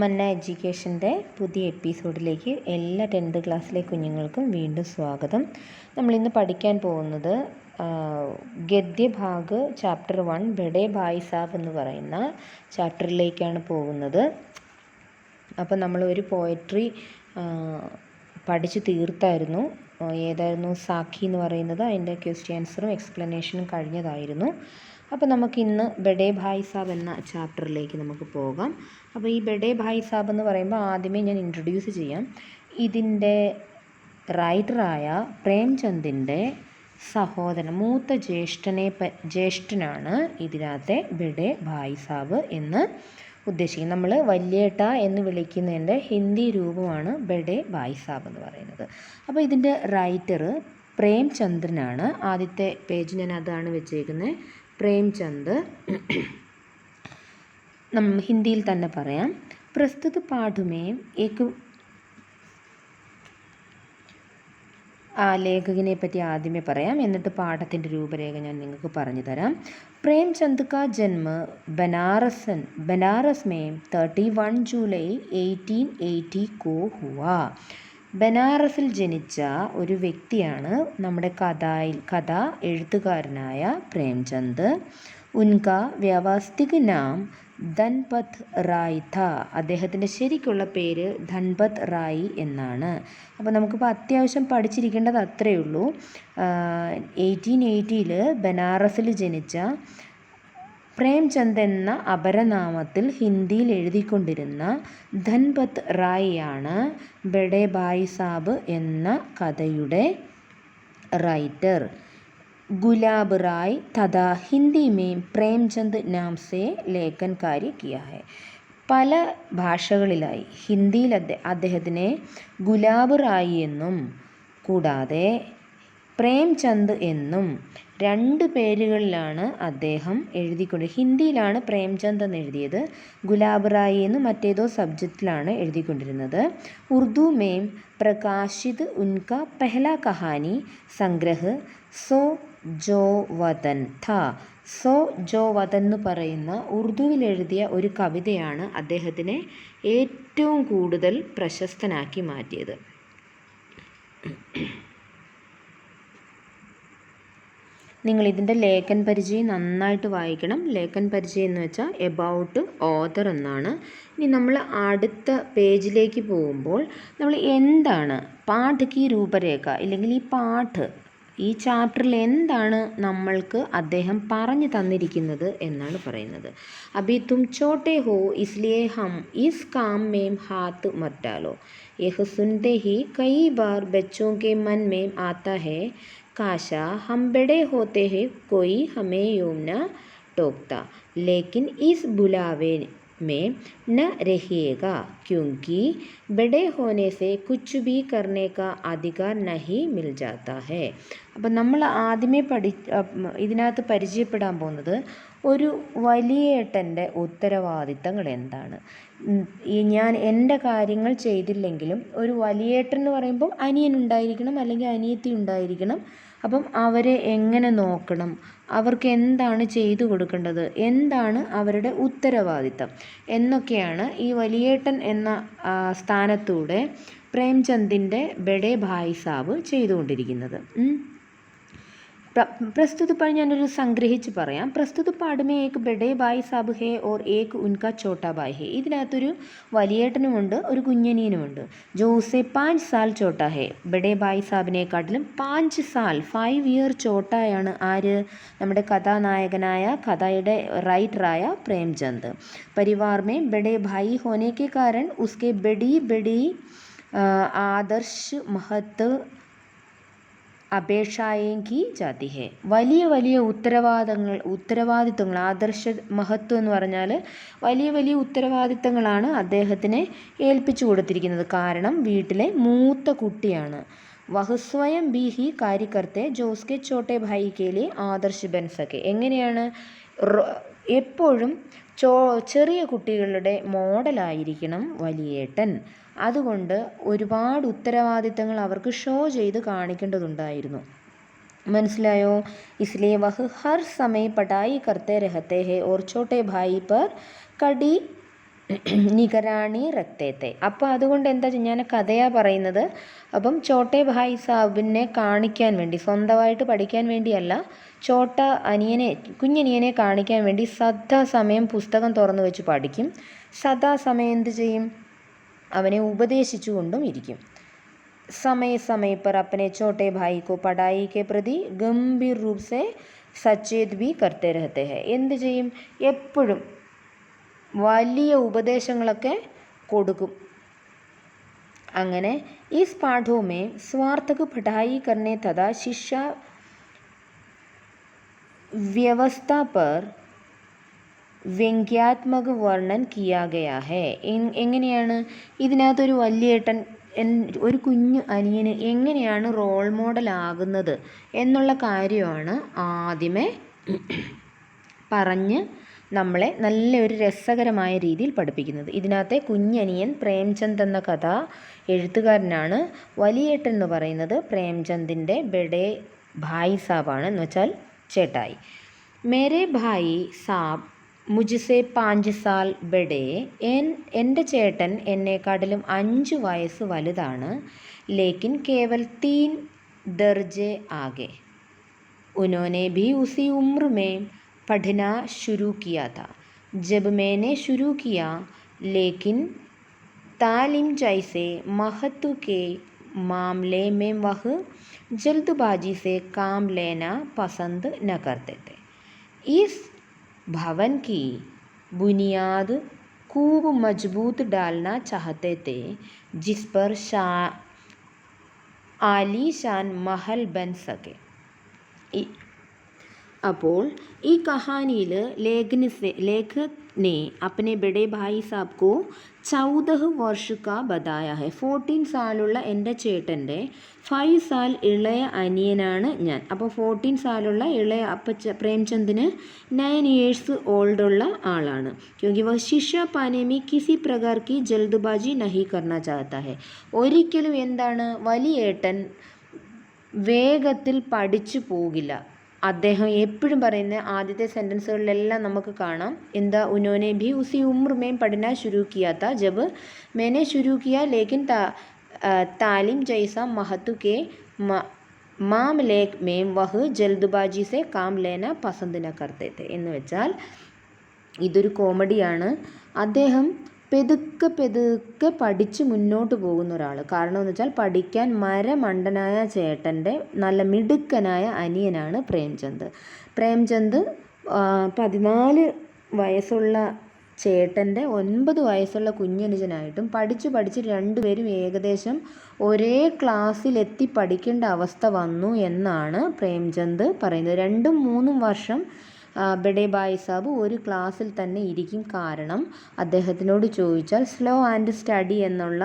മന്ന എഡ്യൂക്കേഷൻ്റെ പുതിയ എപ്പിസോഡിലേക്ക് എല്ലാ 10th ക്ലാസ്സിലെ കുഞ്ഞുങ്ങൾക്കും വീണ്ടും സ്വാഗതം. നമ്മളിന്ന് പഠിക്കാൻ പോകുന്നത് ഗദ്യഭാഗ് ചാപ്റ്റർ 1 ബഡേ ഭായ് സാബ് എന്ന് പറയുന്ന ചാപ്റ്ററിലേക്കാണ് പോകുന്നത്. അപ്പോൾ നമ്മളൊരു പോയട്രി പഠിച്ച് തീർത്തായിരുന്നു. ഏതായിരുന്നു? സാഖി എന്ന് പറയുന്നത്. അതിൻ്റെ ക്വസ്റ്റ്യൻ ആൻസറും എക്സ്പ്ലനേഷനും കഴിഞ്ഞതായിരുന്നു. അപ്പോൾ നമുക്കിന്ന് ബഡേ ഭായ് സാബ് എന്ന ചാപ്റ്ററിലേക്ക് നമുക്ക് പോകാം. അപ്പോൾ ഈ ബഡേ ഭായ് സാബ് എന്ന് പറയുമ്പോൾ ആദ്യമേ ഞാൻ ഇൻട്രൊഡ്യൂസ് ചെയ്യാം. ഇതിൻ്റെ റൈറ്ററായ പ്രേംചന്ദിൻ്റെ സഹോദരൻ, മൂത്ത ജ്യേഷ്ഠനാണ് ഇതിനകത്തെ ബഡേ ഭായ് സാബ് എന്ന് ഉദ്ദേശിക്കുന്നത്. നമ്മൾ വല്യേട്ട എന്ന് വിളിക്കുന്നതിൻ്റെ ഹിന്ദി രൂപമാണ് ബഡേ ഭായ് സാബ് എന്ന് പറയുന്നത്. അപ്പോൾ ഇതിൻ്റെ റൈറ്റർ പ്രേംചന്ദ്രനാണ്. ആദ്യത്തെ പേജ് ഞാൻ അതാണ് വെച്ചേക്കുന്നത്, പ്രേംചന്ദ്. നമ്മൾ ഹിന്ദിയിൽ തന്നെ പറയാം. പ്രസ്തുത പാഠമേ ഏക് ലേഖകനെ പറ്റി ആദ്യമേ പറയാം, എന്നിട്ട് പാഠത്തിൻ്റെ രൂപരേഖ ഞാൻ നിങ്ങൾക്ക് പറഞ്ഞു തരാം. പ്രേംചന്ദ് കാ ജന്മ बनारस में 31 ജൂലൈ 1880 को हुआ. ബനാറസിൽ ജനിച്ച ഒരു വ്യക്തിയാണ് നമ്മുടെ കഥ എഴുത്തുകാരനായ പ്രേംചന്ദ്. ഉൻക വ്യാവസ്ഥിക് നാം ധൻപത് റായ് ഥ. അദ്ദേഹത്തിൻ്റെ ശരിക്കുള്ള പേര് ധൻപത് റായ് എന്നാണ്. അപ്പോൾ നമുക്കിപ്പോൾ അത്യാവശ്യം പഠിച്ചിരിക്കേണ്ടത് അത്രയേ ഉള്ളൂ. 1880 ബനാറസിൽ ജനിച്ച പ്രേംചന്ദ് എന്ന അപരനാമത്തിൽ ഹിന്ദിയിൽ എഴുതിക്കൊണ്ടിരുന്ന ധൻപത് റായ് ആണ് ബഡേ ഭായ് സാബ് എന്ന കഥയുടെ റൈറ്റർ. गुलाब राय तथा हिंदी में പ്രേംചന്ദ് നാം സേ ലേഖൻ കാര്യ കിയ ഹെ. പല ഭാഷകളിലായി ഹിന്ദിയിൽ അദ്ദേഹത്തിനെ ഗുലാബ് റായി എന്നും കൂടാതെ പ്രേംചന്ദ് എന്നും 2 പേരുകളിലാണ് അദ്ദേഹം എഴുതിക്കൊണ്ട്. ഹിന്ദിയിലാണ് പ്രേംചന്ദ് എന്ന് എഴുതിയത്, ഗുലാബ് റായി എന്ന് മറ്റേതോ സബ്ജക്റ്റിലാണ് എഴുതിക്കൊണ്ടിരുന്നത്. ഉർദു മേം പ്രകാശിത് ഉൻക പെഹ്ല കഹാനി സംഗ്രഹ് സോ ജോ വതൻ ഥ. സോ ജോ വതൻ എന്ന് പറയുന്ന ഉറുദുവിൽ എഴുതിയ ഒരു കവിതയാണ് അദ്ദേഹത്തിനെ ഏറ്റവും കൂടുതൽ പ്രശസ്തനാക്കി മാറ്റിയത്. നിങ്ങൾ ഇതിൻ്റെ ലേഖൻ പരിചയം നന്നായിട്ട് വായിക്കണം. ലേഖൻ പരിചയം എന്ന് വെച്ചാൽ എബൌട്ട് ഓഥർ എന്നാണ്. ഇനി നമ്മൾ അടുത്ത പേജിലേക്ക് പോകുമ്പോൾ നമ്മൾ എന്താണ് പാഠ് കി രൂപരേഖ, ഇല്ലെങ്കിൽ ഈ ചാപ്റ്ററിൽ എന്താണ് നമ്മൾക്ക് അദ്ദേഹം പറഞ്ഞു തന്നിരിക്കുന്നത് എന്നാണ് പറയുന്നത്. അഭി തും ചോട്ടെ ഹോ ഇസ്ലിയെ ഹം ഇസ് കാം മേം ഹാത്ത് മത് ഡാലോ. യഹ് സുനത്തെ ഹി കई बार बच्चों के मन में आता है काशा हम बड़े होते हैं कोई हमें यूं न टोकता, लेकिन इस बुलावे में न रहिएगा क्योंकि बड़े होने से कुछ भी करने का अधिकार नहीं मिल जाता है. അപ്പം നമ്മൾ ആദ്യമേ ഇതിനകത്ത് പരിചയപ്പെടാൻ പോകുന്നത് ഒരു വലിയേട്ടൻ്റെ ഉത്തരവാദിത്തങ്ങൾ എന്താണ്. ഞാൻ എൻ്റെ കാര്യങ്ങൾ ചെയ്തില്ലെങ്കിലും ഒരു വലിയേട്ടൻ എന്ന് പറയുമ്പോൾ അനിയൻ ഉണ്ടായിരിക്കണം, അല്ലെങ്കിൽ അനിയത്തി ഉണ്ടായിരിക്കണം. അപ്പം അവരെ എങ്ങനെ നോക്കണം, അവർക്ക് എന്താണ് ചെയ്തു കൊടുക്കേണ്ടത്, എന്താണ് അവരുടെ ഉത്തരവാദിത്തം എന്നൊക്കെയാണ് ഈ വലിയേട്ടൻ എന്ന സ്ഥാനത്തൂടെ പ്രേംചന്ദിൻ്റെ ബഡേ ഭായ് സാബ് ചെയ്തുകൊണ്ടിരിക്കുന്നത്. പ്രസ്തുത പാഠ് ഞാനൊരു സംഗ്രഹിച്ച് പറയാം. പ്രസ്തുത പാഠമേ ഏക് ബഡേ ഭായ് സാബ് ഹേ ഓർ ഏക് ഉൻക ചോട്ടാ ഭായ് ഹേ. ഇതിനകത്തൊരു വലിയേട്ടനുമുണ്ട്, ഒരു കുഞ്ഞനിയനുമുണ്ട്. ജോ ഉസേ 5 സാൽ ചോട്ടാ ഹേ. ബഡേ ഭായ് സാബിനെക്കാട്ടിലും 5 സാൽ 5 ഇയർ ചോട്ടായാണ് ആര്? നമ്മുടെ കഥാനായകനായ കഥയുടെ റൈറ്ററായ Premchand. Parivar may Bade bhai ഹോനെ K കാരൺ ഉസ്കെ buddy Adarsh മഹത്ത് അപേക്ഷായേം കി ജാതി ഹെ. വലിയ ഉത്തരവാദിത്വങ്ങൾ ആദർശ മഹത്വം എന്ന് പറഞ്ഞാൽ വലിയ ഉത്തരവാദിത്തങ്ങളാണ് അദ്ദേഹത്തിനെ ഏൽപ്പിച്ചു കൊടുത്തിരിക്കുന്നത്. കാരണം വീട്ടിലെ മൂത്ത കുട്ടിയാണ്. വഹ് സ്വയം ബി ഹി കാര്യകർത്തെ ജോസ്കെ ചോട്ടെ ഭായി കെ ലിയെ ആദർശ് ബൻ സക്കെ. എങ്ങനെയാണ്? എപ്പോഴും ചെറിയ കുട്ടികളുടെ മോഡലായിരിക്കണം വലിയേട്ടൻ. അതുകൊണ്ട് ഒരുപാട് ഉത്തരവാദിത്തങ്ങൾ അവർക്ക് ഷോ ചെയ്ത് കാണിക്കേണ്ടതുണ്ടായിരുന്നു. മനസ്സിലായോ? इसलिए वह हर समय पढ़ाई करते रहते हैं और छोटे भाई पर कड़ी നിഗരാണി റക്തേത്തെ. അപ്പോൾ അതുകൊണ്ട് എന്താ ഞാൻ കഥയാണ് പറയുന്നത്. അപ്പം ചോട്ടെ ഭായ് സാബിനെ കാണിക്കാൻ വേണ്ടി, സ്വന്തമായിട്ട് പഠിക്കാൻ വേണ്ടിയല്ല, ചോട്ട അനിയനെ, കുഞ്ഞനിയനെ കാണിക്കാൻ വേണ്ടി സദാസമയം പുസ്തകം തുറന്നു വെച്ച് പഠിക്കും. സദാസമയം എന്ത് ചെയ്യും? അവനെ ഉപദേശിച്ചു കൊണ്ടും ഇരിക്കും. समय समय पर अपने छोटे भाई को पढ़ाई के प्रति गंभीर रूप से सचेत भी करते रहते हैं. എന്ത് ചെയ്യും? എപ്പോഴും വലിയ ഉപദേശങ്ങളൊക്കെ കൊടുക്കും. അങ്ങനെ इस पाठों में स्वार्थक पढ़ाई करने तथा शिक्षा व्यवस्था पर വ്യംഗ്യാത്മക വർണ്ണൻ കിയാ ഗയാ ഹെ. എങ്ങനെയാണ് ഇതിനകത്തൊരു വലിയേട്ടൻ ഒരു കുഞ്ഞു അനിയന് എങ്ങനെയാണ് റോൾ മോഡൽ ആകുന്നത് എന്നുള്ള കാര്യമാണ് ആദ്യമേ പറഞ്ഞ് നമ്മളെ നല്ലൊരു രസകരമായ രീതിയിൽ പഠിപ്പിക്കുന്നത്. ഇതിനകത്തെ കുഞ്ഞനിയൻ പ്രേംചന്ദ് എന്ന കഥ എഴുത്തുകാരനാണ്. വലിയേട്ടൻ എന്ന് പറയുന്നത് പ്രേംചന്ദിൻ്റെ ബഡേ ഭായ് സാബാണ്, എന്ന് വെച്ചാൽ ചേട്ടായി. മേരെ ഭായ് സാബ് മുജ്സെ 5 സാൽ ബഡേ. എൻ്റെ ചേട്ടൻ എന്നെക്കാട്ടിലും 5 വയസ്സ് വലുതാണ്. ലേക്കിൻ കേവൽ 3 ദർജെ ആകെ. ഉനോനെ ഭി ഉസി ഉമ്ര में पढ़ना शुरू किया था जब मैंने शुरू किया, लेकिन तालीम जैसे महत्व के मामले में वह जल्दबाजी से काम लेना पसंद न करते थे. इस भवन की बुनियाद खूब मजबूत डालना चाहते थे जिस पर आलीशान महल बन सके. അപ്പോൾ ഈ കഹാനിയിൽ ലേഖകനെ अपने बड़े भाई साहब को 14 वर्ष का बताया है. 14 സാലുള്ള എൻ്റെ ചേട്ടൻ്റെ 5 സാൽ ഇളയ അനിയനാണ് ഞാൻ. അപ്പോൾ 14 സാലുള്ള ഇളയ പ്രേംചന്ദിന് 9 ഇയേഴ്സ് ഓൾഡുള്ള ആളാണ്. ക്യോങ്കി വഹ് ശിക്ഷ പാനെ മേ കിസി പ്രകാർ കി ജൽദ്ബാജി നഹി കർണ ചാഹത്ത ഹെ. ഒരിക്കലും എന്താണ്, വലിയേട്ടൻ വേഗത്തിൽ പഠിച്ചു പോകില്ല. അദ്ദേഹം എപ്പോഴും പറയുന്ന ആദ്യത്തെ സെൻറ്റൻസുകളിലെല്ലാം നമുക്ക് കാണാം എന്താ, ഉനോനെ ഭി ഉസി ഉമ്ര में पढ़ना शुरू किया था जब मैंने शुरू किया, लेकिन तालीम जैसा महत्व के मामले में वह जल्दबाजी से काम लेना पसंद न करते थे. എന്ന് വെച്ചാൽ ഇതൊരു കോമഡിയാണ്. അദ്ദേഹം പെതുക്കെ പഠിച്ച് മുന്നോട്ട് പോകുന്ന ഒരാൾ. കാരണം എന്ന് വെച്ചാൽ പഠിക്കാൻ മരമണ്ടനായ ചേട്ടൻ്റെ നല്ല മിടുക്കനായ അനിയനാണ് പ്രേംചന്ദ്. 14 വയസ്സുള്ള ചേട്ടൻ്റെ 9 വയസ്സുള്ള കുഞ്ഞനുജനായിട്ടും പഠിച്ച് രണ്ടുപേരും ഏകദേശം ഒരേ ക്ലാസ്സിലെത്തി പഠിക്കേണ്ട അവസ്ഥ വന്നു എന്നാണ് പ്രേംചന്ദ് പറയുന്നത്. 2-3 വർഷം ബഡേ ഭായ് സാബ് ഒരു ക്ലാസ്സിൽ തന്നെ ഇരിക്കും. കാരണം അദ്ദേഹത്തിനോട് ചോദിച്ചാൽ സ്ലോ ആൻഡ് സ്റ്റഡി എന്നുള്ള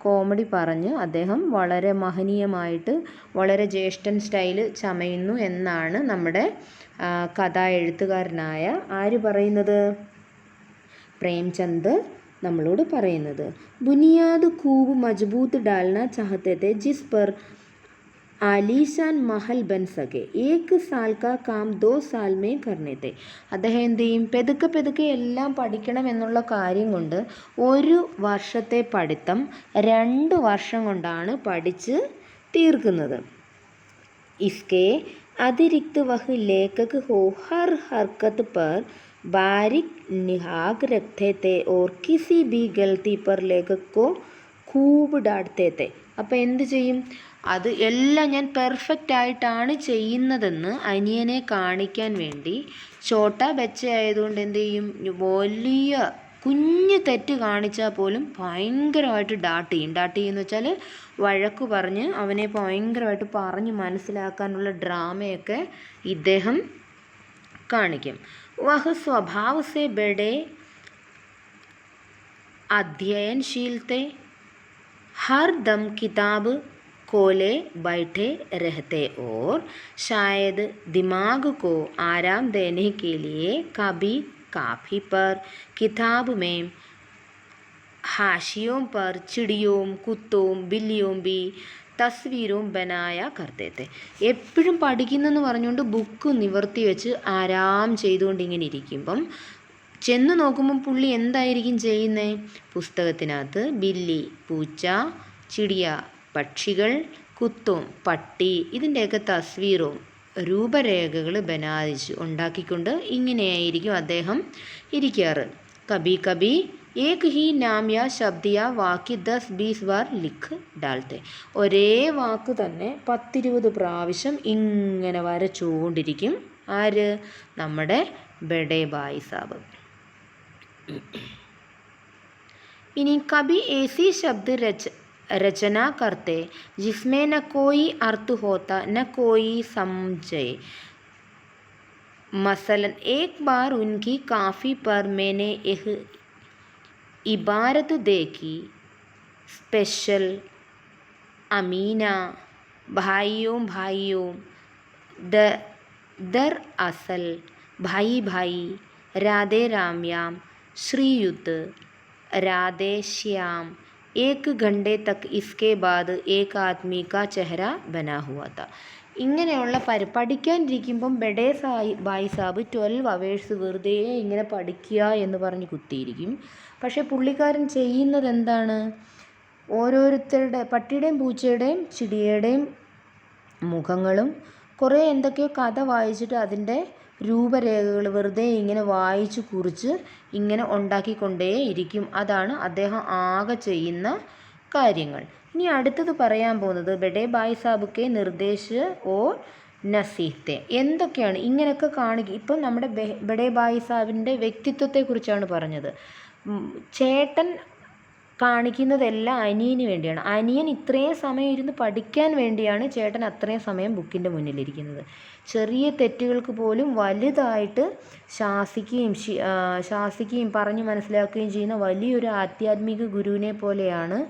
കോമഡി പറഞ്ഞ് അദ്ദേഹം വളരെ മഹനീയമായിട്ട് വളരെ ജ്യേഷ്ഠൻ സ്റ്റൈല് ചമയുന്നു എന്നാണ് നമ്മുടെ കഥാ എഴുത്തുകാരനായ ആര് പറയുന്നത്, പ്രേംചന്ദ് നമ്മളോട് പറയുന്നത്. ബുനിയാദ് ഖൂബ് മജ്ബൂത്ത് ഡാൽന ചാഹത്തെ थे जिस पर ആലീശാൻ മഹൽ ബൻ സകെ. 1 സാൽ കാ കാം 2 സാൽ മേ കർണേ തെ. അദ്ദേഹം എന്ത് ചെയ്യും, പെതുക്കെ എല്ലാം പഠിക്കണം എന്നുള്ള കാര്യം കൊണ്ട് 1 വർഷത്തെ പഠിത്തം 2 വർഷം കൊണ്ടാണ് പഠിച്ച് തീർക്കുന്നത്. इसके अतिरिक्त वह लेखक हो हर हरकत पर बारीक निगाह रखते थे और किसी भी गलती पर लेखक को खूब डांटते थे. അപ്പോൾ എന്ത് ചെയ്യും, അത് എല്ലാം ഞാൻ പെർഫെക്റ്റ് ആയിട്ടാണ് ചെയ്യുന്നതെന്ന് അനിയനെ കാണിക്കാൻ വേണ്ടി ചോട്ടാ ബച്ച ആയതുകൊണ്ട് എന്ത് ചെയ്യും, വലിയ കുഞ്ഞു തെറ്റ് കാണിച്ചാൽ പോലും ഭയങ്കരമായിട്ട് ഡാട്ട് ചെയ്യുമെന്ന് വെച്ചാൽ വഴക്ക് പറഞ്ഞ് അവനെ ഭയങ്കരമായിട്ട് പറഞ്ഞ് മനസ്സിലാക്കാനുള്ള ഡ്രാമയൊക്കെ ഇദ്ദേഹം കാണിക്കും. വഹ് സ്വഭാവ് സെ ബഡേ अध्ययनशील थे, हर दम किताब खोले बैठे रहते और शायद दिमाग को आराम देने के लिए कभी काफ़ी पर किताब में हाशियों पर चिड़ियों कुत्तों बिल्लियों भी തസ്വീരും ബനായ കർത്തേത്തെ. എപ്പോഴും പഠിക്കുന്നെന്ന് പറഞ്ഞുകൊണ്ട് ബുക്ക് നിവർത്തി വെച്ച് ആരാം ചെയ്തുകൊണ്ട് ഇങ്ങനെ ഇരിക്കുമ്പം ചെന്ന് നോക്കുമ്പം പുള്ളി എന്തായിരിക്കും ചെയ്യുന്നത്? പുസ്തകത്തിനകത്ത് ബില്ലി പൂച്ച, ചിടിയ പക്ഷികൾ, കുത്തും പട്ടി, ഇതിൻ്റെയൊക്കെ തസ്വീറും രൂപരേഖകൾ ബനാദിച്ച് ഉണ്ടാക്കിക്കൊണ്ട് ഇങ്ങനെയായിരിക്കും അദ്ദേഹം ഇരിക്കാറ്. കബി കബി ഏക് ഹി നാം യാ ശബ്ദ യാ വാക്യ 10-20 ബാർ ലിഖ് ഡാൽത്തെ. ഒരേ വാക്ക് തന്നെ 10-20 പ്രാവശ്യം ഇങ്ങനെ വരച്ചുകൊണ്ടിരിക്കും. ആര്? നമ്മുടെ ബഡേ ഭായ് സാബ്. ഇനി കബി ऐसी शब्द रचना करते जिसमें न कोई अर्थ होता न कोई समझे. मसलन एक बार उनकी काफ़ी पर मैंने एक इबारत देखी, स्पेशल अमीना भाइयों भाइयों दर असल भाई भाई राधे रामयाम श्रीयुत राधे श्याम एक घंटे तक इसके बाद एक आदमी का चेहरा बना हुआ था. ഇങ്ങനെയുള്ള പഠിക്കാനിരിക്കുമ്പം ബഡേ ഭായ് സാബ് 12 അവേഴ്സ് വെറുതെ ഇങ്ങനെ പഠിക്കുക എന്ന് പറഞ്ഞ് കുത്തിയിരിക്കും. പക്ഷേ പുള്ളിക്കാരൻ ചെയ്യുന്നത് എന്താണ്? ഓരോരുത്തരുടെ പട്ടിയുടെയും പൂച്ചയുടെയും ചിടിയുടെയും മുഖങ്ങളും കുറേ എന്തൊക്കെയോ കഥ വായിച്ചിട്ട് അതിൻ്റെ രൂപരേഖകൾ വെറുതെ ഇങ്ങനെ വായിച്ച് കുറിച്ച് ഇങ്ങനെ ഉണ്ടാക്കിക്കൊണ്ടേ ഇരിക്കും. അതാണ് അദ്ദേഹം ആകെ ചെയ്യുന്ന കാര്യങ്ങൾ. ഇനി അടുത്തത് പറയാൻ പോകുന്നത് ബഡേ ഭായ് സാബുക്കെ നിർദ്ദേശ് ഓർ നസീഹത്തെ. എന്തൊക്കെയാണ് ഇങ്ങനെയൊക്കെ കാണിക്കുക? ഇപ്പം നമ്മുടെ ബഡേ ഭായ് സാബിൻ്റെ വ്യക്തിത്വത്തെക്കുറിച്ചാണ് പറഞ്ഞത്. ചേട്ടൻ കാണിക്കുന്നതെല്ലാം അനിയന് വേണ്ടിയാണ്. അനിയൻ ഇത്രയും സമയം ഇരുന്ന് പഠിക്കാൻ വേണ്ടിയാണ് ചേട്ടൻ അത്രയും സമയം ബുക്കിൻ്റെ മുന്നിലിരിക്കുന്നത്. ചെറിയ തെറ്റുകൾക്ക് പോലും വലുതായിട്ട് ശാസിക്കുകയും പറഞ്ഞ് മനസ്സിലാക്കുകയും ചെയ്യുന്ന വലിയൊരു ആധ്യാത്മിക ഗുരുവിനെ പോലെയാണ്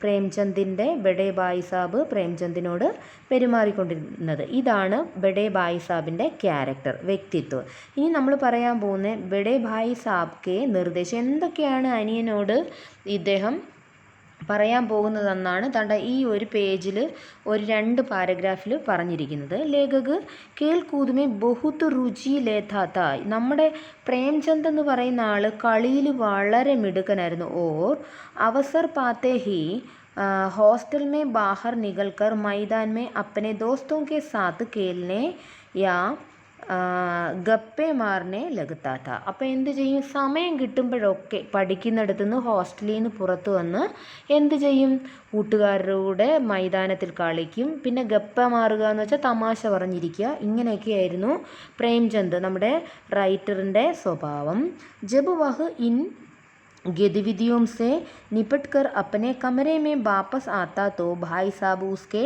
പ്രേംചന്ദിൻ്റെ ബഡേ ഭായ് സാബ് പ്രേംചന്ദിനോട് പെരുമാറിക്കൊണ്ടിരുന്നത്. ഇതാണ് ബഡേ ഭായ് സാബിൻ്റെ ക്യാരക്ടർ, വ്യക്തിത്വം. ഇനി നമ്മൾ പറയാൻ പോകുന്ന ബഡേ ഭായ് സാബ്ക്കെ നിർദ്ദേശം എന്തൊക്കെയാണ് അനിയനോട് ഇദ്ദേഹം പറയാൻ പോകുന്നതെന്നാണ് തൻ്റെ ഈ ഒരു പേജിൽ ഒരു 2 പാരഗ്രാഫിൽ പറഞ്ഞിരിക്കുന്നത്. ലേഖക് കേൾക്കൂതുമേ ബഹുത്ത് രുചി ലേഥാത്ത. നമ്മുടെ പ്രേംചന്ദ് എന്ന് പറയുന്ന ആൾ കളിയിൽ വളരെ മിടുക്കനായിരുന്നു. ഓർ അവസർ പാത്തേ ഹി हॉस्टल में बाहर निकलकर मैदान में अपने दोस्तों के साथ खेलने या ഗപ്പേ മാറിനെ ലഗത്താത്ത. അപ്പോൾ എന്ത് ചെയ്യും? സമയം കിട്ടുമ്പോഴൊക്കെ പഠിക്കുന്നിടത്തു നിന്ന് ഹോസ്റ്റലിൽ നിന്ന് പുറത്തു വന്ന് എന്ത് ചെയ്യും? കൂട്ടുകാരുടെ കൂടെ മൈതാനത്തിൽ കളിക്കും. പിന്നെ ഗപ്പ മാറുക എന്ന് വെച്ചാൽ തമാശ പറഞ്ഞിരിക്കുക. ഇങ്ങനെയൊക്കെയായിരുന്നു പ്രേംചന്ദ് നമ്മുടെ റൈറ്ററിൻ്റെ സ്വഭാവം. ജബ് വഹ് ഇൻ गतिविधियों से निपट कर अपने कमरे में वापस आता तो भाई साहब उसके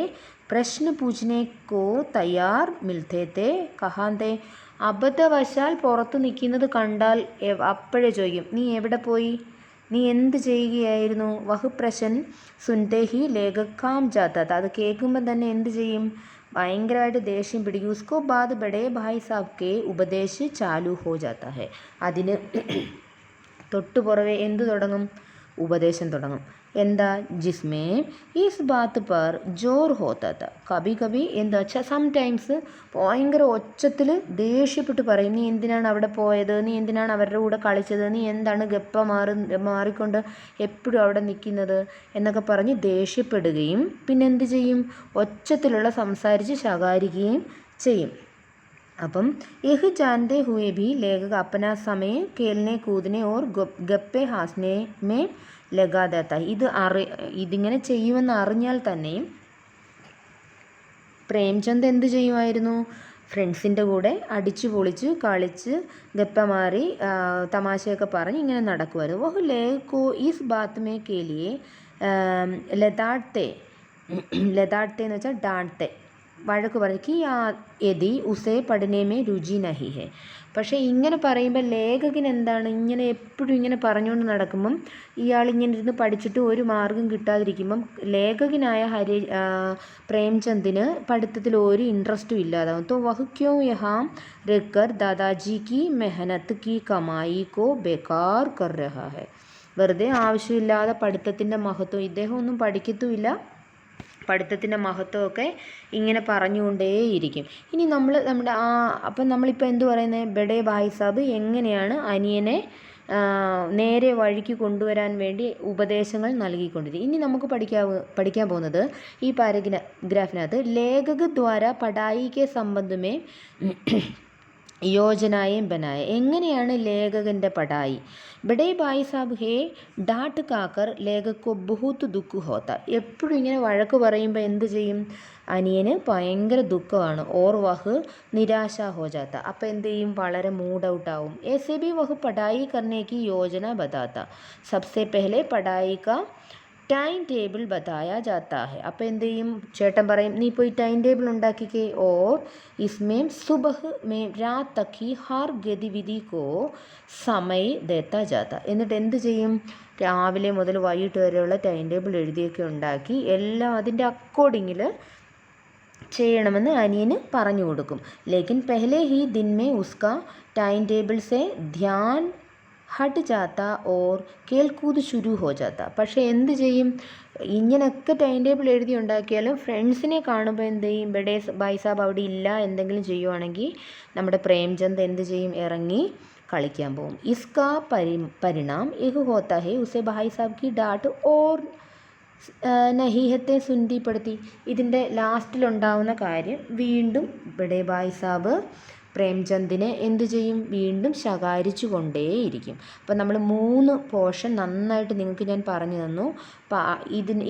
प्रश्न पूछने को तैयार मिलते थे. कहाँ थे? അബദ്ധവശാൽ പുറത്ത് നിൽക്കുന്നത് കണ്ടാൽ അപ്പോഴേ ചോദിക്കും, നീ എവിടെ പോയി? നീ എന്ത് ചെയ്യുകയായിരുന്നു? വഹ് പ്രശ്ൻ സുൻതേ ഹി ലേഖക്കാം ജാത്ത. അത് കേൾക്കുമ്പോൾ തന്നെ എന്ത് ചെയ്യും? ഭയങ്കരമായിട്ട് ദേഷ്യം പിടിക്കും. ഉസ്കോ ബാദ് ബഡേ ഭായ് സാബ് കെ ഉപദേശ് ചാലു ഹോ ജാത്ത ഹെ. അതിന് തൊട്ടു പുറവേ എന്ത് തുടങ്ങും? ഉപദേശം തുടങ്ങും. എന്താ? ജിസ്മേ ഈസ് ബാത്ത് പർ ജോർ ഹോത്താത്ത. കബി കബി എന്താ വെച്ചാൽ സംടൈംസ് ഭയങ്കര ഒച്ചത്തിൽ ദേഷ്യപ്പെട്ട് പറയും, നീ എന്തിനാണ് അവിടെ പോയത്? നീ എന്തിനാണ് അവരുടെ കൂടെ കളിച്ചത്? നീ എന്താണ് ഗപ്പ മാറിക്കൊണ്ട് എപ്പോഴും അവിടെ നിൽക്കുന്നത് എന്നൊക്കെ പറഞ്ഞ് ദേഷ്യപ്പെടുകയും പിന്നെ എന്ത് ചെയ്യും? ഒച്ചത്തിലുള്ള സംസാരിച്ച് ശകാരിക്കുകയും ചെയ്യും. അപ്പം യഹ് ജാൻതേ ഹുए भी लेखक अपना समय खेलने कूदने और गप्पे हासने में लगा देता है. ഇതിങ്ങനെ ചെയ്യുമെന്ന് അറിഞ്ഞാൽ തന്നെയും പ്രേംചന്ദ് എന്ത് ചെയ്യുമായിരുന്നു? ഫ്രണ്ട്സിൻ്റെ കൂടെ അടിച്ചു പൊളിച്ച് കളിച്ച് ഗപ്പ മാറി തമാശയൊക്കെ പറഞ്ഞ് ഇങ്ങനെ നടക്കുമായിരുന്നു. വഹ് ലേഖോ ഈസ് ബാത്ത് മേ കേലിയെ ലതാട്ടെ എന്ന് വെച്ചാൽ ഡാട്ടെ, വഴക്ക് പറഞ്ഞു കി യദി ഉസേ പഠനേമേ രുചി നഹി ഹെ. പക്ഷേ ഇങ്ങനെ പറയുമ്പോൾ ലേഖകന് എന്താണ്? ഇങ്ങനെ എപ്പോഴും ഇങ്ങനെ പറഞ്ഞുകൊണ്ട് നടക്കുമ്പം ഇയാളിങ്ങനെ ഇരുന്ന് പഠിച്ചിട്ട് ഒരു മാർഗം കിട്ടാതിരിക്കുമ്പം ലേഖകനായ പ്രേംചന്ദിന് പഠിത്തത്തിൽ ഒരു ഇൻട്രസ്റ്റും ഇല്ലാതാവും. തോ വഹ് ക്യോ യഹാം രഖ്കർ ദാദാജി കി മെഹനത്ത് കി കമായി കോ ബേക്കാർ കർ രഹാ ഹെ. വെറുതെ ആവശ്യമില്ലാതെ പഠിത്തത്തിൻ്റെ മഹത്വം, ഇദ്ദേഹം ഒന്നും പഠിക്കത്തുമില്ല, പഠിത്തത്തിൻ്റെ മഹത്വമൊക്കെ ഇങ്ങനെ പറഞ്ഞുകൊണ്ടേയിരിക്കും. ഇനി അപ്പം നമ്മളിപ്പോൾ എന്ത് പറയുന്നത്? ബഡേ ഭായ് സാബ് എങ്ങനെയാണ് അനിയനെ നേരെ വഴിക്ക് കൊണ്ടുവരാൻ വേണ്ടി ഉപദേശങ്ങൾ നൽകിക്കൊണ്ടിരിക്കും. ഇനി നമുക്ക് പഠിക്കാൻ പോകുന്നത് ഈ പാരഗ്രാഫിനകത്ത് ലേഖക ദ്വാര പഠായി കെ സംബന്ധമേ യോജനായും ബനായ. എങ്ങനെയാണ് ലേഖകൻ്റെ പഠായി? ബഡേ ഭായി സാബ് ഹേ ഡാട്ട് കാക്കർ ലേഖകോ ബഹുത്ത് ദുഃഖ് ഹോത്ത. എപ്പോഴും ഇങ്ങനെ വഴക്ക് പറയുമ്പോൾ എന്ത് ചെയ്യും? അനിയന് ഭയങ്കര ദുഃഖമാണ്. ഓർ വഹ് നിരാശ ഹോ ജാത്ത. അപ്പോൾ എന്ത് ചെയ്യും? വളരെ മൂഡ് ഔട്ട് ആവും. ऐसे भी वह पढ़ाई करने की योजना बताता. सबसे पहले पढ़ाई का ടൈം ടേബിൾ ബതായ ജാത്താ ഹെ. അപ്പോൾ എന്ത് ചെയ്യും? ചേട്ടൻ പറയും, നീ പോയി time table ഉണ്ടാക്കിക്കേ. Or ഇസ്മേം സുബഹ് ma'am Raat Tak he Har ഗതിവിധി കോ സമയ് ദേത്താ ജാത്ത. എന്നിട്ട് എന്ത് ചെയ്യും? രാവിലെ മുതൽ വൈകിട്ട് വരെയുള്ള ടൈം ടേബിൾ എഴുതിയൊക്കെ ഉണ്ടാക്കി എല്ലാം അതിൻ്റെ അക്കോർഡിങ്ങിൽ ചെയ്യണമെന്ന് അനിയന് പറഞ്ഞു കൊടുക്കും. ലേക്കിൻ പെഹ്ലെ ഹി ദിൻ മേ ഉസ്കാ ടൈം ടേബിൾ സെ ധ്യാൻ ഹട്ട് ജാത്ത ഓർ കേൽക്കൂത് ശുരു ഹോ ജാത്ത. പക്ഷേ എന്ത് ചെയ്യും? ഇങ്ങനെയൊക്കെ ടൈം ടേബിൾ എഴുതി ഉണ്ടാക്കിയാലും ഫ്രണ്ട്സിനെ കാണുമ്പോൾ എന്ത് ചെയ്യും? ബഡേ ഭായ് സാബ് അവിടെ ഇല്ല, എന്തെങ്കിലും ചെയ്യുവാണെങ്കിൽ നമ്മുടെ പ്രേംചന്ദ് എന്ത് ചെയ്യും? ഇറങ്ങി കളിക്കാൻ പോകും. ഇസ്കാ Parinam യഹ് Hotat he ഉസെ bhai Saab Ki dot or നഹീഹത്തെ സുന്ദിപ്പെടുത്തി. ഇതിൻ്റെ ലാസ്റ്റിലുണ്ടാവുന്ന കാര്യം വീണ്ടും ബഡേ ഭായ് സാബ് പ്രേംചന്ദിനെ എന്ത് ചെയ്യും? വീണ്ടും ശകാരിച്ചു കൊണ്ടേയിരിക്കും. അപ്പം നമ്മൾ 3 പോർഷൻ നന്നായിട്ട് നിങ്ങൾക്ക് ഞാൻ പറഞ്ഞു തന്നു.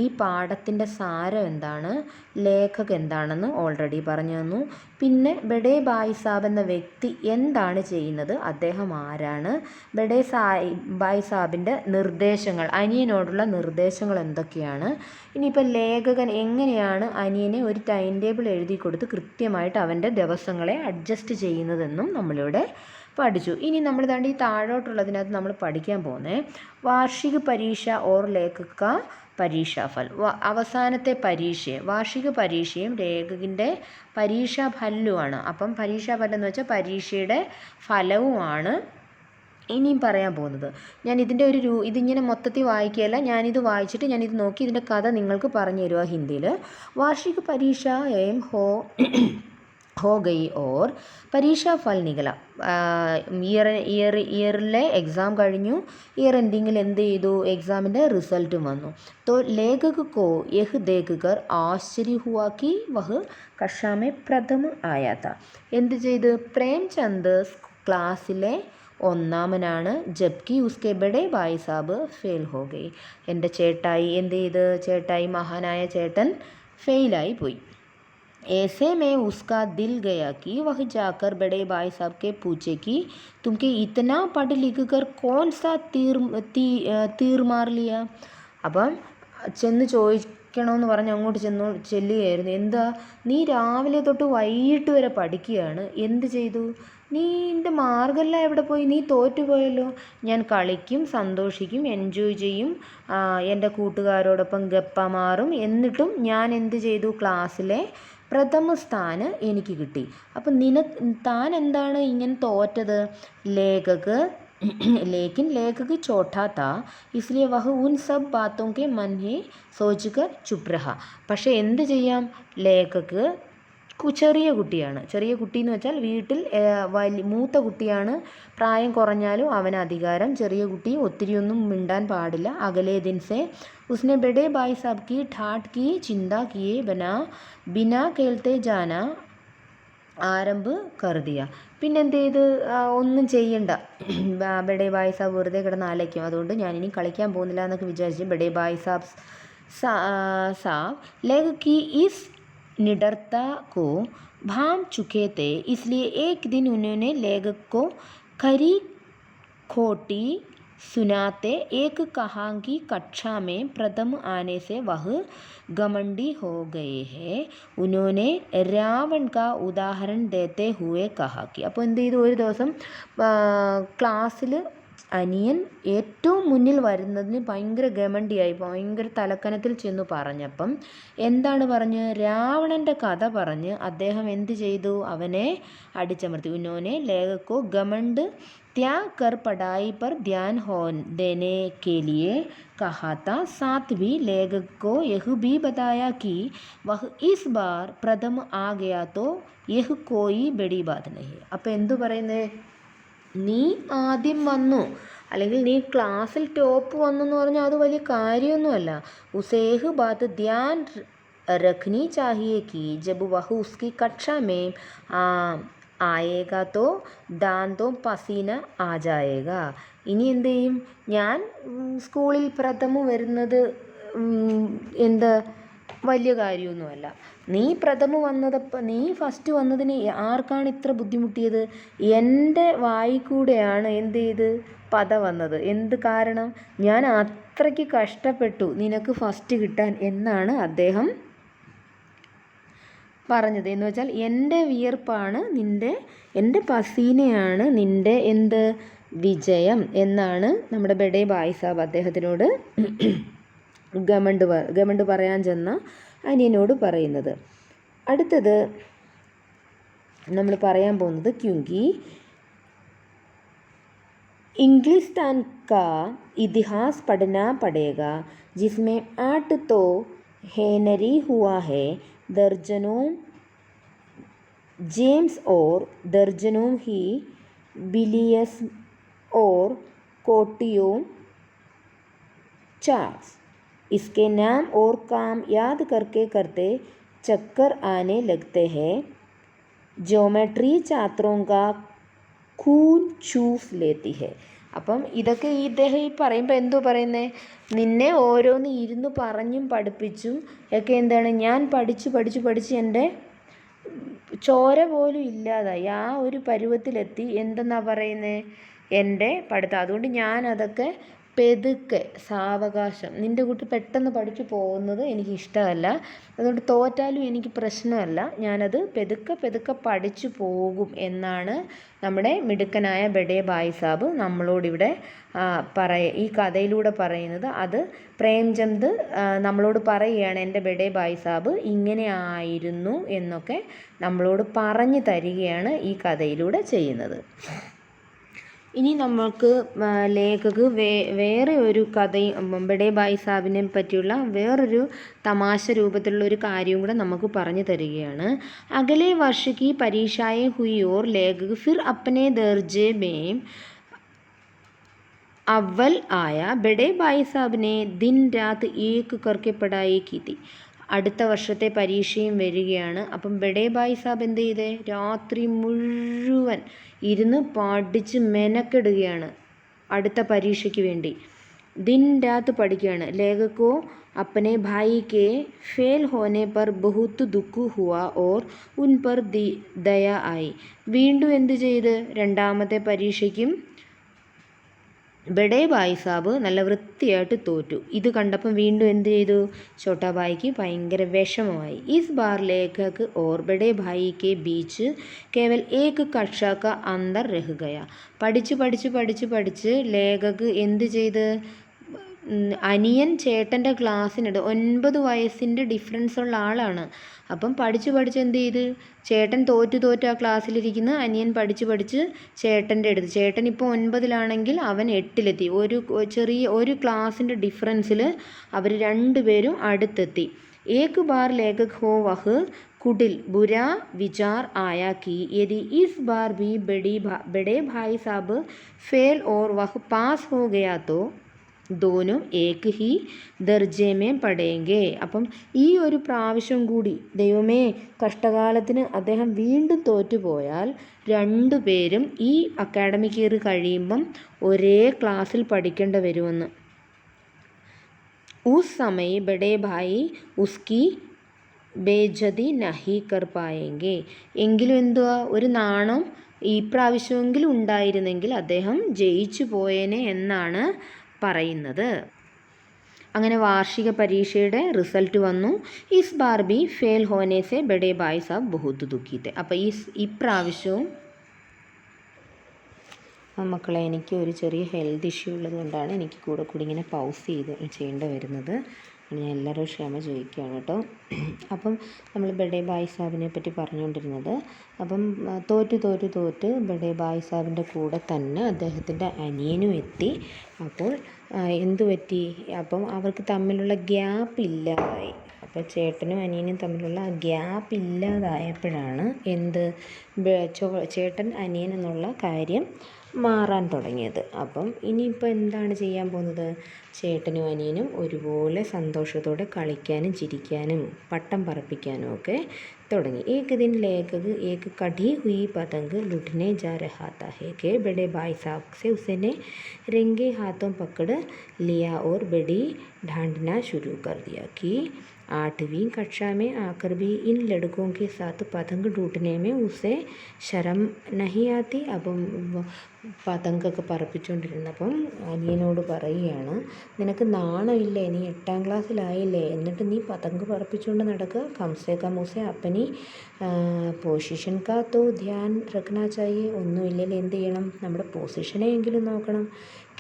ഈ പാഠത്തിൻ്റെ സാരം എന്താണ്, ലേഖകൻ എന്താണെന്ന് ഓൾറെഡി പറഞ്ഞു തന്നു. പിന്നെ ബഡേ ഭായ് സാബ് എന്ന വ്യക്തി എന്താണ് ചെയ്യുന്നത്, അദ്ദേഹം ആരാണ്, ബഡേ ഭായ് സാബിൻ്റെ നിർദ്ദേശങ്ങൾ, അനിയനോടുള്ള നിർദ്ദേശങ്ങൾ എന്തൊക്കെയാണ്, ഇനിയിപ്പോൾ ലേഖകൻ എങ്ങനെയാണ് അനിയനെ ഒരു ടൈം ടേബിൾ എഴുതി കൊടുത്ത് കൃത്യമായിട്ട് അവൻ്റെ ദിവസങ്ങളെ അഡ്ജസ്റ്റ് ചെയ്യുന്നതെന്നും നമ്മളിവിടെ പഠിച്ചു. ഇനി നമ്മൾ ഈ താഴോട്ടുള്ളതിനകത്ത് നമ്മൾ പഠിക്കാൻ പോകുന്നത് വാർഷിക പരീക്ഷ ഓർ ലേഖക പരീക്ഷാഫൽ. അവസാനത്തെ പരീക്ഷയെ, വാർഷിക പരീക്ഷയും ലേഖകൻ്റെ പരീക്ഷാഫലവുമാണ്. അപ്പം പരീക്ഷാഫലം എന്ന് വെച്ചാൽ പരീക്ഷയുടെ ഫലവുമാണ് ഇനിയും പറയാൻ പോകുന്നത്. ഞാൻ ഇതിൻ്റെ ഇതിങ്ങനെ മൊത്തത്തിൽ വായിക്കുകയല്ല, ഞാനിത് വായിച്ചിട്ട് ഞാനിത് നോക്കി ഇതിൻ്റെ കഥ നിങ്ങൾക്ക് പറഞ്ഞു തരുക ഹിന്ദിയിൽ. വാർഷിക പരീക്ഷ എം ഹോ ഗയി ഓർ പരീക്ഷാ ഫൽ നികല. ഇയറിലെ എക്സാം കഴിഞ്ഞു. ഇയർ എൻഡിങ്ങിൽ എന്ത് ചെയ്തു? എക്സാമിൻ്റെ റിസൾട്ടും വന്നു. തോ ലേഖക കോ യഹ് ദേഖ് കർ ആശ്ചര്യ ഹുവാ കി വഹ് കക്ഷാ മേ പ്രഥമ ആയാ താ. എന്ത് ചെയ്ത്? പ്രേംചന്ദ് ക്ലാസ്സിലെ ഒന്നാമനാണ്. ജബ്കി ഉസ്കെ ബഡേ ഭായ് സാബ് ഫെയിൽ ഹോ ഗയി. എൻ്റെ ചേട്ടായി എന്ത് ചെയ്ത്? ചേട്ടായി, മഹാനായ ചേട്ടൻ ഫെയിലായി പോയി. ऐसे में उसका दिल गया कि वह जाकर बड़े भाई साहब के पूछे कि तुमके इतना पढ़ लिख कर कौन सा तीर मार लिया. അപ്പം ചെന്ന് ചോദിക്കണമെന്ന് പറഞ്ഞ് അങ്ങോട്ട് ചെല്ലുകയായിരുന്നു. എന്താ, നീ രാവിലെ തൊട്ട് വൈകിട്ട് വരെ പഠിക്കുകയാണ്, എന്ത് ചെയ്തു? നിൻ്റെ മാർഗമെല്ലാം എവിടെ പോയി? നീ തോറ്റുപോയല്ലോ. ഞാൻ കളിക്കും, സന്തോഷിക്കും, എൻജോയ് ചെയ്യും, എൻ്റെ കൂട്ടുകാരോടൊപ്പം ഗപ്പ മാറും, എന്നിട്ടും ഞാൻ എന്ത് ചെയ്തു? ക്ലാസ്സിലെ പ്രഥമ സ്ഥാനം എനിക്ക് കിട്ടി. അപ്പം താൻ എന്താണ് ഇങ്ങനെ തോറ്റത്? लेकिन लेखक छोटा था इसलिए वह उन सब बातों के मन ही सोचकर चुप रहा. പക്ഷേ എന്ത് ചെയ്യാം? ലേഖക് ചെറിയ കുട്ടിയാണ്. ചെറിയ കുട്ടി എന്ന് വെച്ചാൽ വീട്ടിൽ മൂത്ത കുട്ടിയാണ്. പ്രായം കുറഞ്ഞാലും അവന് അധികാരം. ചെറിയ കുട്ടി ഒത്തിരിയൊന്നും മിണ്ടാൻ പാടില്ല. അകലെ ദിൻ സെ ഉസ്നെ ബഡേ ഭായ് സാബ് കി ഠാഠ് കി ചിന്ത കിയെ ബിനാ കേൾത്തെ ജാന ആരംഭ് കരുതിയ. പിന്നെന്ത് ചെയ്ത്? ഒന്നും ചെയ്യണ്ട, ബഡേ ഭായ് സാബ് വെറുതെ കിടന്ന് ആലയ്ക്കും, അതുകൊണ്ട് ഞാനിനി കളിക്കാൻ പോകുന്നില്ല എന്നൊക്കെ വിചാരിച്ച് ബഡേ ഭായ് സാബ് ലേഖക് की इस निडरता को भाम चुके थे, इसलिए एक दिन उन्होंने लेखक को खरी खोटी सुनाते एक कहा कि कक्षा में प्रथम आने से वह घमंडी हो गए हैं. उन्होंने रावण का उदाहरण देते हुए कहा कि. അപ്പോൾ എന്ത് ചെയ്തു? ഒരു ദിവസം ക്ലാസ്സിൽ അനിയൻ ഏറ്റവും മുന്നിൽ വരുന്നതിന് ഭയങ്കര ഗമണ്ടിയായി, ഭയങ്കര തലക്കനത്തിൽ ചെന്ന് പറഞ്ഞപ്പം എന്താണ് പറഞ്ഞ്? രാവണൻ്റെ കഥ പറഞ്ഞ് അദ്ദേഹം എന്ത് ചെയ്തു? അവനെ അടിച്ചമർത്തി. ഉന്നോനെ ലേഖകോ ഗമണ്ട് त्याग कर पढ़ाई पर ध्यान देने के लिए कहा था. साथ भी लेखक को यह भी बताया कि वह इस बार प्रथम आ गया तो यह कोई बड़ी बात नहीं. അപ്പോൾ എന്തു പറയുന്നത്? നീ ആദ്യം വന്നു, അല്ലെങ്കിൽ നീ ക്ലാസ്സിൽ ടോപ്പ് വന്നു എന്ന് പറഞ്ഞാൽ അത് വലിയ കാര്യമൊന്നുമല്ല. ഉസേഹ് ബാത് ധ്യാൻ रखनी चाहिए कि जब वह उसकी कक्षा में आएगा तो दांतों പസീന ആ ജായേഗ. ഇനി എന്ത് ചെയ്യും? ഞാൻ സ്കൂളിൽ പ്രഥമ വരുന്നത് എന്താ വലിയ കാര്യമൊന്നുമല്ല. നീ ഫസ്റ്റ് വന്നതിന് ആർക്കാണ് ഇത്ര ബുദ്ധിമുട്ടിയത്? എൻ്റെ വായിൽ കൂടെയാണ് എന്ത് ചെയ്ത് പത വന്നത്. എന്ത് കാരണം? ഞാൻ അത്രയ്ക്ക് കഷ്ടപ്പെട്ടു നിനക്ക് ഫസ്റ്റ് കിട്ടാൻ എന്നാണ് അദ്ദേഹം പറഞ്ഞത്. എന്ന് വെച്ചാൽ എൻ്റെ വിയർപ്പാണ് എൻ്റെ പസീനയാണ് നിൻ്റെ എന്ത് വിജയം എന്നാണ് നമ്മുടെ ബഡേ ഭായ് സാബ് അദ്ദേഹത്തിനോട് ഗമണ്ട് പറയാൻ ചെന്ന അനിയനോട് പറയുന്നത്. അടുത്തത് നമ്മൾ പറയാൻ പോകുന്നത് ക്യൂങ്കി इंग्लिस्तान का इतिहास पढ़ना पड़ेगा जिसमें 8 तो हेनरी हुआ है, दर्जनों जेम्स और दर्जनों ही बिलियस और कोटियों चार्ल्स. इसके नाम और काम याद करते चक्कर आने लगते हैं. ज्योमेट्री छात्रों का खून चूस लेती है. അപ്പം ഇതൊക്കെ ഇദ്ദേഹം ഈ പറയുമ്പോൾ എന്തോ പറയുന്നത്? നിന്നെ ഓരോന്ന് ഇരുന്ന് പറഞ്ഞും പഠിപ്പിച്ചും ഒക്കെ എന്താണ് ഞാൻ പഠിച്ച് എൻ്റെ ചോര പോലും ഇല്ലാതായി. ആ ഒരു പരുവത്തിലെത്തി. എന്തെന്നാ പറയുന്നത്? എൻ്റെ പഠിത്തം. അതുകൊണ്ട് ഞാനതൊക്കെ പെതുക്കെ സാവകാശം, നിൻ്റെ കൂട്ട് പെട്ടെന്ന് പഠിച്ചു പോകുന്നത് എനിക്കിഷ്ടമല്ല. അതുകൊണ്ട് തോറ്റാലും എനിക്ക് പ്രശ്നമല്ല, ഞാനത് പെതുക്കെ പഠിച്ചു പോകും എന്നാണ് നമ്മുടെ മിടുക്കനായ ബഡേ ഭായ് സാബ് നമ്മളോടിവിടെ ഈ കഥയിലൂടെ പറയുന്നത്. അത് പ്രേംചന്ദ് നമ്മളോട് പറയുകയാണ്, എൻ്റെ ബഡേ ഭായ് സാബ് ഇങ്ങനെ ആയിരുന്നു എന്നൊക്കെ നമ്മളോട് പറഞ്ഞു തരികയാണ് ഈ കഥയിലൂടെ ചെയ്യുന്നത്. ഇനി നമുക്ക് ലേഖക് വേറെ ഒരു കഥയും ബഡേ ഭായ് സാബിനെ പറ്റിയുള്ള വേറൊരു തമാശ രൂപത്തിലുള്ള ഒരു കാര്യവും കൂടെ നമുക്ക് പറഞ്ഞു തരികയാണ്. അഗലെ വർഷ की परीक्षाएं हुई और लेखक फिर अपने दर्जे में अव्वल आया. बड़े भाई साहब ने दिन रात एक करके पढ़ाई की थी. അടുത്ത വർഷത്തെ പരീക്ഷയും വരികയാണ്. അപ്പം ബഡേ ഭായ് സാബ് എന്ത് ചെയ്തേ? രാത്രി മുഴുവൻ ഇരുന്ന് പഠിച്ച് മെനക്കെടുകയാണ് അടുത്ത പരീക്ഷയ്ക്ക് വേണ്ടി. ദിൻ രാത്ത് പഠിക്കുകയാണ്. ലേഖകോ अपने भाई के फेल होने पर बहुत दुख हुआ और उन पर दया आई. വീണ്ടും എന്ത് ചെയ്ത്? രണ്ടാമത്തെ പരീക്ഷയ്ക്കും ബഡേ ഭായ് സാബ് നല്ല വൃത്തിയായിട്ട് തോറ്റു. ഇത് കണ്ടപ്പം വീണ്ടും എന്ത് ചെയ്തു? ഛോട്ടാ ഭായിക്ക് ഭയങ്കര വിഷമമായി. ഇസ് ബാർ ലേഖക് ഓർ ബഡേ ഭായി കെ ബീച്ച് കേവൽ ഏക് കക്ഷ കാ അന്തർ രഹ് ഗയ. പഠിച്ച് ലേഖക് എന്ത് ചെയ്ത്? അനിയൻ ചേട്ടൻ്റെ ക്ലാസ്സിനിടെ 9 വയസ്സിൻ്റെ ഡിഫറൻസ് ഉള്ള ആളാണ്. അപ്പം പഠിച്ച് എന്ത് ചെയ്ത്? ചേട്ടൻ തോറ്റ് ആ ക്ലാസ്സിലിരിക്കുന്ന അനിയൻ പഠിച്ച് ചേട്ടൻ്റെ അടുത്ത്. ചേട്ടൻ ഇപ്പോൾ 9-ലാണെങ്കിൽ അവൻ 8-ലെത്തി. ഒരു ക്ലാസ്സിൻ്റെ ഡിഫറൻസിൽ അവർ രണ്ടുപേരും അടുത്തെത്തി. एक बार लेखक हो वह कुटिल बुरा विचार आया कि यदि इस बार भी बड़े भाई साहब फेल और वह पास हो गया तो दोनों एक ही दर्जे में पढ़ेंगे. അപ്പം ഈ ഒരു പ്രാവശ്യം കൂടി ദൈവമേ, കഷ്ടകാലത്തിന് അദ്ദേഹം വീണ്ടും തോറ്റുപോയാൽ രണ്ടുപേരും ഈ അക്കാഡമിക് ഇയർ കഴിയുമ്പം ഒരേ ക്ലാസ്സിൽ പഠിക്കേണ്ടി വരുമെന്ന്. उस समय बड़े भाई उसकी ബേജതി നഹി കർ പായെങ്കെ. എങ്കിലും എന്തുവാ, ഒരു നാണം ഈ പ്രാവശ്യമെങ്കിലും ഉണ്ടായിരുന്നെങ്കിൽ അദ്ദേഹം ജയിച്ചു പോയേനെ എന്നാണ് പറയുന്നത്. അങ്ങനെ വാർഷിക പരീക്ഷയുടെ റിസൾട്ട് വന്നു. ഇസ് ബാർ ബി ഫെയിൽ ഹോനെ സെ ബഡേ ഭായ് സാബ് ബഹുത് ദുഃഖിത്തെ. അപ്പോൾ ഇപ്രാവശ്യവും മക്കളെ, എനിക്ക് ഒരു ചെറിയ ഹെൽത്ത് ഇഷ്യൂ ഉള്ളത് കൊണ്ടാണ് എനിക്ക് കൂടെ ഇങ്ങനെ പൗസ് ചെയ്യേണ്ടി വരുന്നത്. ഞാൻ എല്ലാവരും ക്ഷമ ചോദിക്കുകയാണ് കേട്ടോ. അപ്പം നമ്മൾ ബഡേ ഭായ് സാബിനെ പറ്റി പറഞ്ഞുകൊണ്ടിരുന്നത്. അപ്പം തോറ്റ് ബഡേ ഭായ് സാബിൻ്റെ കൂടെ തന്നെ അദ്ദേഹത്തിൻ്റെ അനിയനും എത്തി. അപ്പോൾ എന്തു പറ്റി? അപ്പം അവർക്ക് തമ്മിലുള്ള ഗ്യാപ്പ് ഇല്ലാതായി. അപ്പോൾ ചേട്ടനും അനിയനും തമ്മിലുള്ള ഗ്യാപ്പ് ഇല്ലാതായപ്പോഴാണ് ചേട്ടൻ അനിയൻ എന്നുള്ള കാര്യം മാറാൻ തുടങ്ങിയത്. അപ്പം ഇനിയിപ്പോൾ എന്താണ് ചെയ്യാൻ പോകുന്നത്? ചേട്ടനും അനിയനും ഒരുപോലെ സന്തോഷത്തോടെ കളിക്കാനും ചിരിക്കാനും പട്ടം പറപ്പിക്കാനും ഒക്കെ തുടങ്ങി. एक दिन लेखक एक कटी हुई पतंग लूटने जा रहा था कि बड़े भाई साहब से उसने रंगे हाथों पकड़ लिया और बड़ी ढांढना शुरू कर दिया कि 8वीं कक्षा में आकर भी इन लड़कों के साथ पतंग लूटने में उसे शर्म नहीं आती. അപ്പം പതങ്കൊക്കെ പറപ്പിച്ചുകൊണ്ടിരുന്നപ്പം അനിയനോട് പറയുകയാണ്, നിനക്ക് നാണമില്ലേ? നീ 8ാം ക്ലാസ്സിലായില്ലേ, എന്നിട്ട് നീ പതങ്ക് പറപ്പിച്ചുകൊണ്ട് നടക്കുക. കംസേ കം ഉസെ അപ്പനി പൊസിഷൻ കാ തോ ധ്യാൻ രഖ്നാ ചാഹിയെ. ഒന്നുമില്ലെങ്കിൽ എന്ത് ചെയ്യണം? നമ്മുടെ പൊസിഷനെയെങ്കിലും നോക്കണം.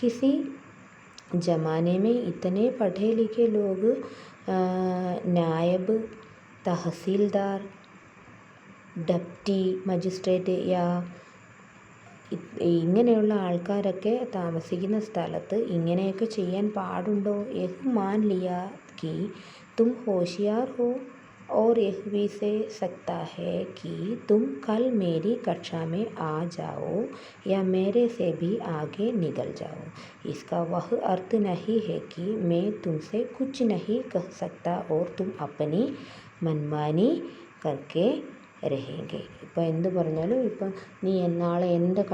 കിസി ജമാനെ में इतने पढ़े लिखे लोग नायब तहसीलदार ഡെപ്റ്റി മജിസ്ട്രേറ്റ് ഇങ്ങനെയുള്ള ആൾക്കാരൊക്കെ താമസിക്കുന്ന സ്ഥലത്ത് ഇങ്ങനെയൊക്കെ ചെയ്യാൻ പാടുണ്ടോ? യഹ് മാൻ ലിയാ കി തും ഹോഷിയാർ ഹോ और यह भी से सकता है कि तुम कल मेरी कक्षा में आ जाओ या मेरे से भी आगे निकल जाओ. इसका वह अर्थ नहीं है कि मैं तुमसे कुछ नहीं कह सकता और तुम अपनी मनमानी करके रहेंगे. ഇപ്പോൾ എന്ത് പറഞ്ഞാലും ഇപ്പം നീ നാളെ എൻ്റെ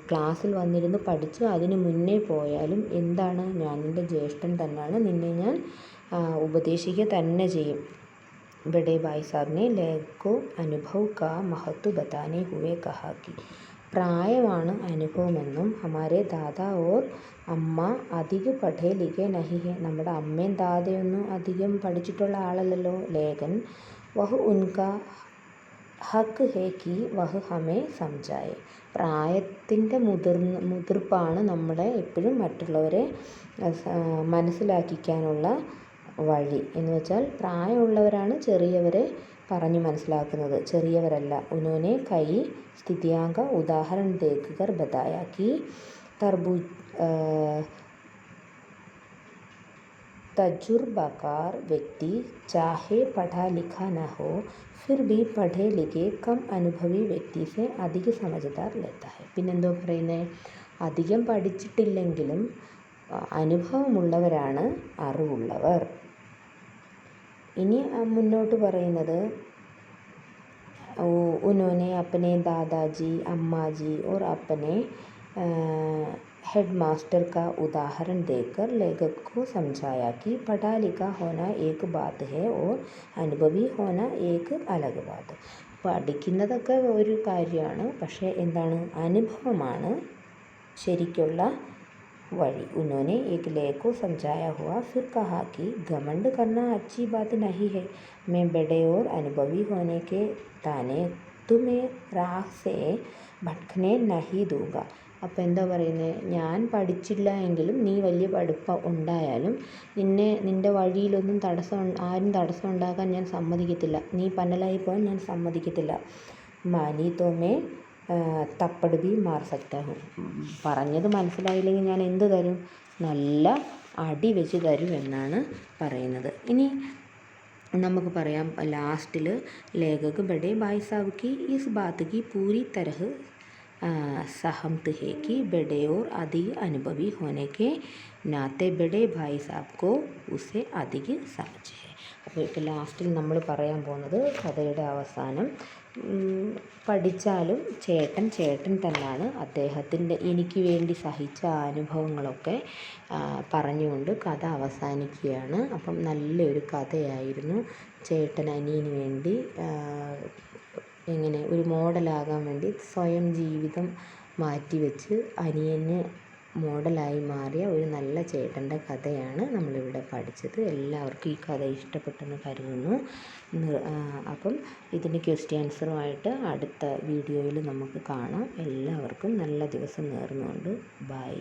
ക്ലാസ്സിൽ വന്നിരുന്ന് പഠിച്ച് അതിന് മുന്നേ പോയാലും എന്താണ്, ഞാൻ നിൻ്റെ ജ്യേഷ്ഠൻ തന്നെയാണ്, നിന്നെ ഞാൻ ഉപദേശിക്കുക തന്നെ ചെയ്യും. बड़े भाई साहब ने लेख को अनुभव का महत्व बताने हुए कहा कि പ്രായമാണ് അനുഭവമെന്നും ഹമാരെ ദാദ ഓർ അമ്മ അധിക പഠേ ലിഖേ നഹി ഹെ. നമ്മുടെ അമ്മയും ദാദയൊന്നും അധികം പഠിച്ചിട്ടുള്ള ആളല്ലല്ലോ. ലേഖൻ വഹ് ഉൻകാ ഹക്ക് ഹേ കി വഹ് ഹമേ സംജായെ. പ്രായത്തിൻ്റെ മുതിർപ്പാണ് നമ്മളെ എപ്പോഴും മറ്റുള്ളവരെ മനസ്സിലാക്കിക്കാനുള്ള വഴി. എന്ന് വെച്ചാൽ പ്രായമുള്ളവരാണ് ചെറിയവരെ പറഞ്ഞു മനസ്സിലാക്കുന്നത്, ചെറിയവരല്ല. ഉन्होंने कई स्थितियों का उदाहरण देकर बताया कि तजुर्बाकार व्यक्ति चाहे पढ़ा लिखा न हो फिर भी पढ़े लिखे कम अनुभवी व्यक्ति से अधिक समझदार लेता है. പിന്നെന്തോ പറയുന്നത്? അധികം പഠിച്ചിട്ടില്ലെങ്കിലും അനുഭവമുള്ളവരാണ് അറിവുള്ളവർ. ഇനി മുന്നോട്ട് പറയുന്നത് उन्होंने अपने दादाजी अम्मा जी और अपने हेडमास्टर का उदाहरण देकर लेखक को समझाया कि पढ़ा लिखा होना एक बात है और अनुभवी होना एक अलग बात. പഠിക്കുന്നതൊക്കെ ഒരു കാര്യമാണ്, പക്ഷേ എന്താണ്, അനുഭവമാണ് ശരിക്കുള്ള वही. उन्होंने एक लेख को समझाया हुआ फिर कहा कि घमंड करना अच्छी बात नहीं है. मैं बड़े और अनुभवी होने के ताने तुम्हें राह से भटकने नहीं दूंगा. അപ്പോൾ എന്താ പറയുന്നത്? ഞാൻ പഠിച്ചില്ല എങ്കിലും നീ വലിയ പഠിപ്പ് ഉണ്ടായാലും നിൻ്റെ വഴിയിലൊന്നും ആരും തടസ്സം ഉണ്ടാക്കാൻ ഞാൻ സമ്മതിക്കത്തില്ല. നീ പന്നലായി പോകാൻ ഞാൻ സമ്മതിക്കത്തില്ല. മാനി തോമേ തപ്പട് ബി മാർ സക്താ ഹൂം. പറഞ്ഞത് മനസ്സിലായില്ലെങ്കിൽ ഞാൻ എന്ത് തരും? നല്ല അടി വെച്ച് തരും എന്നാണ് പറയുന്നത്. ഇനി നമുക്ക് പറയാം ലാസ്റ്റിൽ ലേഖക് ബഡേ ഭായ് സാബ് की इस बात की पूरी तरह सहमत है कि बड़े और अधिक अनुभवी होने के नाते बड़े भाई साहब को उसे अधिक समझ है. അപ്പോൾ ഇപ്പോൾ ലാസ്റ്റിൽ നമ്മൾ പറയാൻ പോകുന്നത് കഥയുടെ അവസാനം പഠിച്ചാലും ചേട്ടൻ തന്നെയാണ്. എനിക്ക് വേണ്ടി സഹിച്ച അനുഭവങ്ങളൊക്കെ പറഞ്ഞുകൊണ്ട് കഥ അവസാനിക്കുകയാണ്. അപ്പം നല്ലൊരു കഥയായിരുന്നു. ചേട്ടൻ അനിയന് വേണ്ടി എങ്ങനെ ഒരു മോഡലാകാൻ വേണ്ടി സ്വയം ജീവിതം മാറ്റിവെച്ച് അനിയന് മോഡലായി മാറിയ ഒരു നല്ല ചേട്ടൻ്റെ കഥയാണ് നമ്മളിവിടെ പഠിച്ചത്. എല്ലാവർക്കും ഈ കഥ ഇഷ്ടപ്പെട്ടെന്ന് കരുതുന്നു. അപ്പം ഇതിന് ക്വസ്റ്റ്യൻ ആൻസറുമായിട്ട് അടുത്ത വീഡിയോയിൽ നമുക്ക് കാണാം. എല്ലാവർക്കും നല്ല ദിവസം നേർന്നുകൊണ്ട് ബൈ.